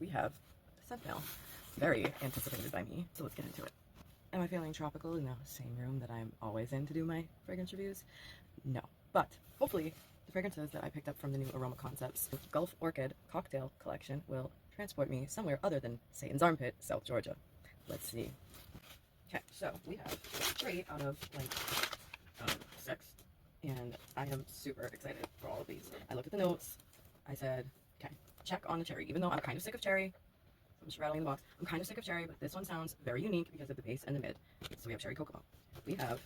we have scent mail. Very anticipated by me, so let's get into it. Am I feeling tropical in the same room that I'm always in to do my fragrance reviews? No, but hopefully the fragrances that I picked up from the new Aroma Concepts Gulf Orchid Cocktail Collection will transport me somewhere other than Satan's Armpit, South Georgia. Let's see. Okay, so we have 3 out of like 6, and I am super excited for all of these. I looked at the notes. I said, okay, check on the cherry. Even though I'm kind of sick of cherry, I'm just rattling the box. I'm kind of sick of cherry, but this one sounds very unique because of the base and the mid. So we have cherry Kokomo. We have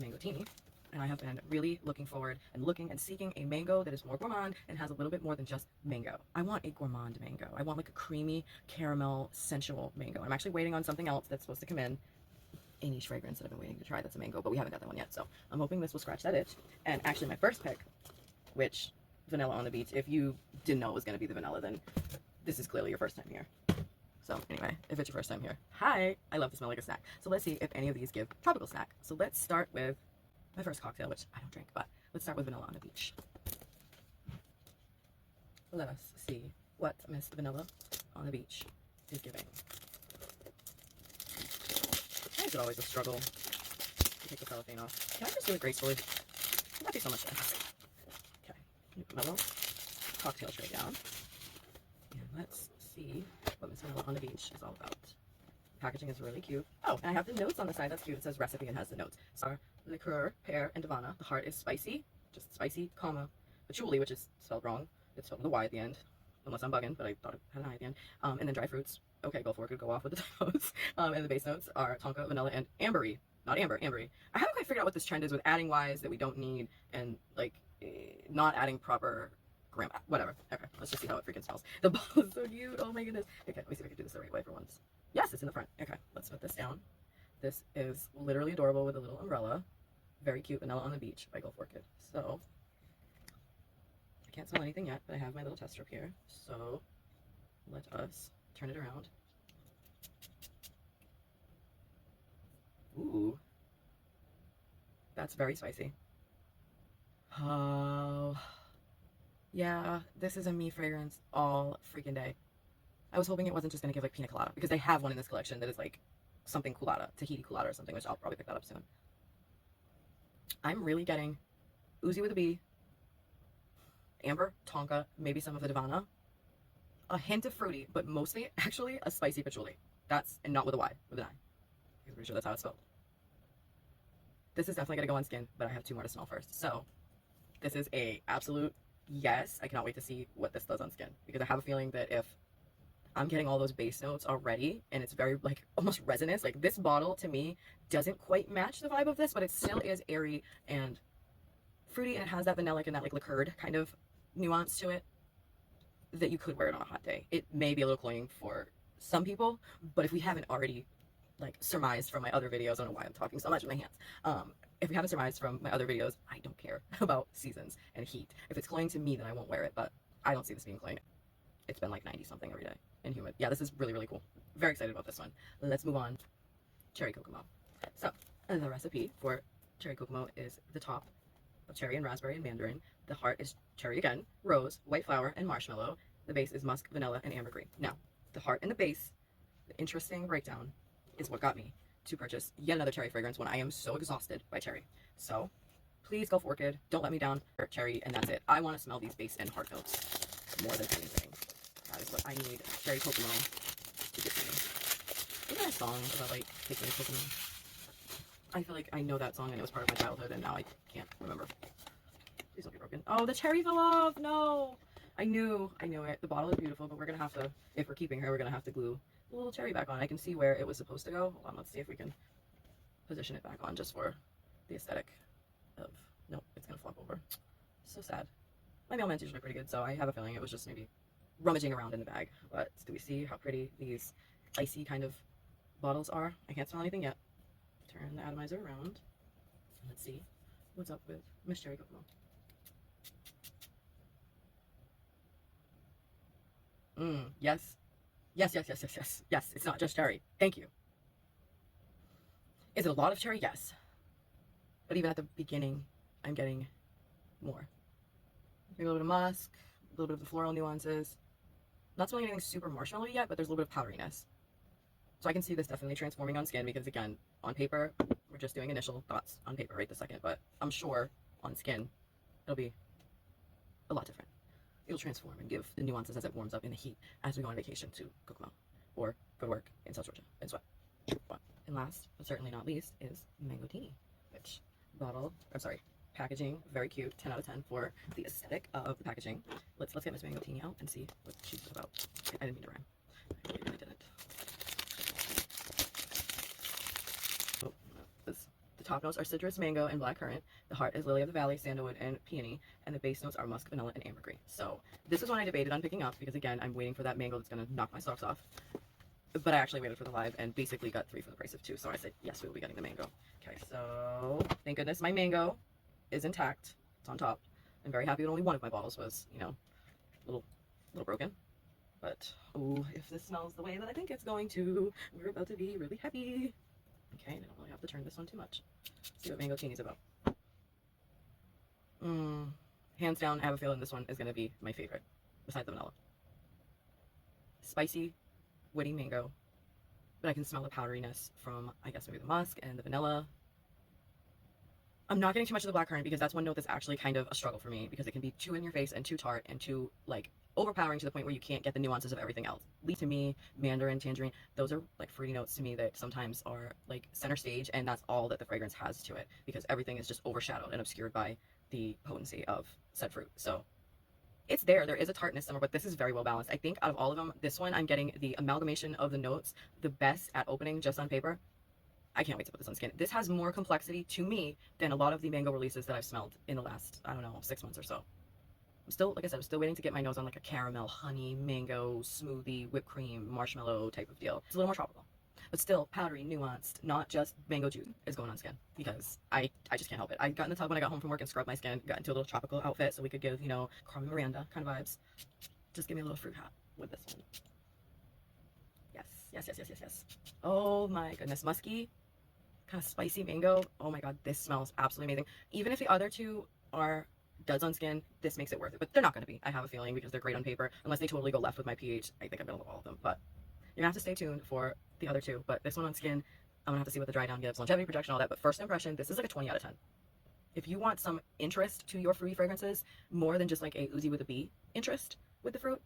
Mangotini, and I have been really looking forward and looking and seeking a mango that is more gourmand and has a little bit more than just mango. I want a gourmand mango. I want like a creamy, caramel, sensual mango. I'm actually waiting on something else that's supposed to come in. A niche fragrance that I've been waiting to try that's a mango, but we haven't got that one yet. So I'm hoping this will scratch that itch. And actually my first pick, which Vanilla on the Beach, if you didn't know it was going to be the vanilla, then this is clearly your first time here. So anyway, if it's your first time here, hi, I love to smell like a snack. So let's see if any of these give tropical snack. So let's start with my first cocktail, which I don't drink, but let's start with Vanilla on the Beach. Let us see what Miss Vanilla on the Beach is giving. Why is it always a struggle to take the cellophane off? Can I just do it gracefully? That'd be so much fun. Okay, Vanilla cocktail tray down. And let's see what Miss Vanilla on the Beach is all about. The packaging is really cute. Oh, and I have the notes on the side. That's cute. It says recipe and has the notes. So, liqueur, pear, and divana. The heart is spicy, just spicy, comma, patchouli, which is spelled wrong. It's spelled with a Y at the end, unless I'm bugging, but I thought it had an I at the end. And then dry fruits. Okay, go for it. Could go off with the typos. And the base notes are tonka, vanilla, and ambery. Not amber, ambery. I haven't quite figured out what this trend is with adding Ys that we don't need and like not adding proper grammar. Whatever. Okay, let's just see how it freaking smells. The bottle is so cute. Oh my goodness. Okay, let me see if I can do this the right way for once. Yes, it's in the front. Okay, let's put this down. This is literally adorable with a little umbrella. Very cute. Vanilla on the Beach by Gulf Orchid. So I can't smell anything yet, but I have my little test strip here. So let us turn it around. Ooh, that's very spicy. Oh, yeah, this is a me fragrance all freaking day. I was hoping it wasn't just going to give like pina colada, because they have one in this collection that is like something colada, Tahiti colada or something, which I'll probably pick that up soon. I'm really getting Uzi with a B, amber, tonka, maybe some of the divana, a hint of fruity, but mostly actually a spicy patchouli. That's, and not with a Y, with an I. I'm pretty sure that's how it's spelled. This is definitely going to go on skin, but I have 2 more to smell first. So this is a absolute yes. I cannot wait to see what this does on skin, because I have a feeling that if I'm getting all those base notes already and it's very like almost resinous, like this bottle to me doesn't quite match the vibe of this, but it still is airy and fruity, and it has that vanillic and that like liqueured kind of nuance to it that you could wear it on a hot day. It may be a little cloying for some people, but if we haven't already like surmised from my other videos, I don't know why I'm talking so much with my hands. If we haven't surmised from my other videos, I don't care about seasons and heat. If it's cloying to me, then I won't wear it, but I don't see this being cloying. It's been like 90 something every day and humid. Yeah, this is really, really cool. Very excited about this one. Let's move on. Cherry Kokomo. So the recipe for cherry Kokomo is the top of cherry and raspberry and mandarin. The heart is cherry again, rose, white flower, and marshmallow. The base is musk, vanilla, and ambergris. Now, the heart and the base, the interesting breakdown, is what got me to purchase yet another cherry fragrance when I am so exhausted by cherry. So please, Gulf Orchid, don't let me down for cherry, and that's it. I want to smell these base and heart notes more than anything. That is what I need cherry Kokomo to give me. Isn't there a song about like taking a Kokomo? I feel like I know that song and it was part of my childhood, and now I can't remember. Please don't be broken. Oh, the cherry fell off. No. I knew it. The bottle is beautiful, but we're gonna have to, if we're keeping her, we're gonna have to glue the little cherry back on. I can see where it was supposed to go. Hold on, let's see if we can position it back on just for the aesthetic of, nope, it's gonna flop over. So sad. My mailman's usually pretty good, so I have a feeling it was just maybe rummaging around in the bag. But do we see how pretty these icy kind of bottles are? I can't smell anything yet. Turn the atomizer around. Let's see what's up with Miss Cherry Kokomo. Yes. Yes, yes, yes, yes, yes. Yes, it's not just cherry. Thank you. Is it a lot of cherry? Yes. But even at the beginning, I'm getting more. Maybe a little bit of musk, a little bit of the floral nuances, Not smelling anything super marshmallowy yet, but there's a little bit of powderiness. So I can see this definitely transforming on skin because, again, on paper, we're just doing initial thoughts on paper right this second, but I'm sure on skin, it'll be a lot different. It'll transform and give the nuances as it warms up in the heat as we go on vacation to Kokomo or go to work in South Georgia and sweat. And last, but certainly not least, is Mangotini, which packaging, very cute, 10 out of 10 for the aesthetic of the packaging. Let's get Miss Mangotini out and see what she's about. I didn't mean to rhyme. I really didn't. Oh, the top notes are citrus, mango, and blackcurrant. The heart is lily of the valley, sandalwood, and peony. And the base notes are musk, vanilla, and ambergris. So this is one I debated on picking up because, again, I'm waiting for that mango that's going to knock my socks off. But I actually waited for the live and basically got 3 for the price of 2. So I said, yes, we will be getting the mango. Okay, so thank goodness my mango is intact. It's on top. I'm very happy that only one of my bottles was, you know, a little broken. But, oh, if this smells the way that I think it's going to, we're about to be really happy. Okay, and I don't really have to turn this one too much. Let's see what Mangotini's about. Hands down, I have a feeling this one is going to be my favorite, besides the vanilla. Spicy, woody mango, but I can smell the powderiness from, I guess, maybe the musk and the vanilla. I'm not getting too much of the blackcurrant because that's one note that's actually kind of a struggle for me because it can be too in your face and too tart and too, like, overpowering to the point where you can't get the nuances of everything else. At least to me, mandarin, tangerine, those are like fruity notes to me that sometimes are like center stage, and that's all that the fragrance has to it because everything is just overshadowed and obscured by the potency of said fruit. So it's there is a tartness somewhere, but this is very well balanced. I think out of all of them, this one I'm getting the amalgamation of the notes the best at opening just on paper. I can't wait to put this on skin. This has more complexity to me than a lot of the mango releases that I've smelled in the last, I don't know, 6 months or so. I'm still, like I said, I'm still waiting to get my nose on like a caramel, honey, mango, smoothie, whipped cream, marshmallow type of deal. It's a little more tropical, but still powdery, nuanced, not just mango juice is going on skin because I just can't help it. I got in the tub when I got home from work and scrubbed my skin, got into a little tropical outfit so we could give, you know, Carmen Miranda kind of vibes. Just give me a little fruit hat with this one. Yes. Oh my goodness, musky, kind of spicy mango. Oh my god, this smells absolutely amazing. Even if the other two are duds on skin, this makes it worth it, but they're not going to be, I have a feeling, because they're great on paper unless they totally go left with my pH. I think I'm gonna love all of them, but you're gonna have to stay tuned for the other two. But this one on skin, I'm gonna have to see what the dry down gives, longevity, projection, all that. But first impression, this is like a 20 out of 10. If you want some interest to your fruity fragrances, more than just like a Uzi with a bee interest with the fruit,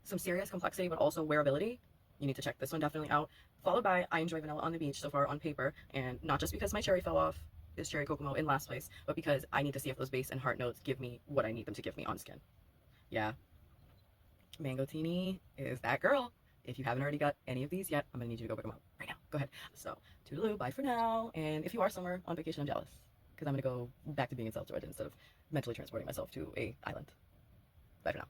some serious complexity but also wearability, you need to check this one definitely out. Followed by I enjoy vanilla on the beach so far on paper, and not just because my cherry fell off, this cherry Kokomo in last place, but because I need to see if those base and heart notes give me what I need them to give me on skin. Yeah, Mangotini is that girl. If you haven't already got any of these yet, I'm gonna need you to go pick them up right now. Go ahead. So, toodaloo, bye for now. And if you are somewhere on vacation, I'm jealous because I'm gonna go back to being in South Georgia instead of mentally transporting myself to a island. Bye for now.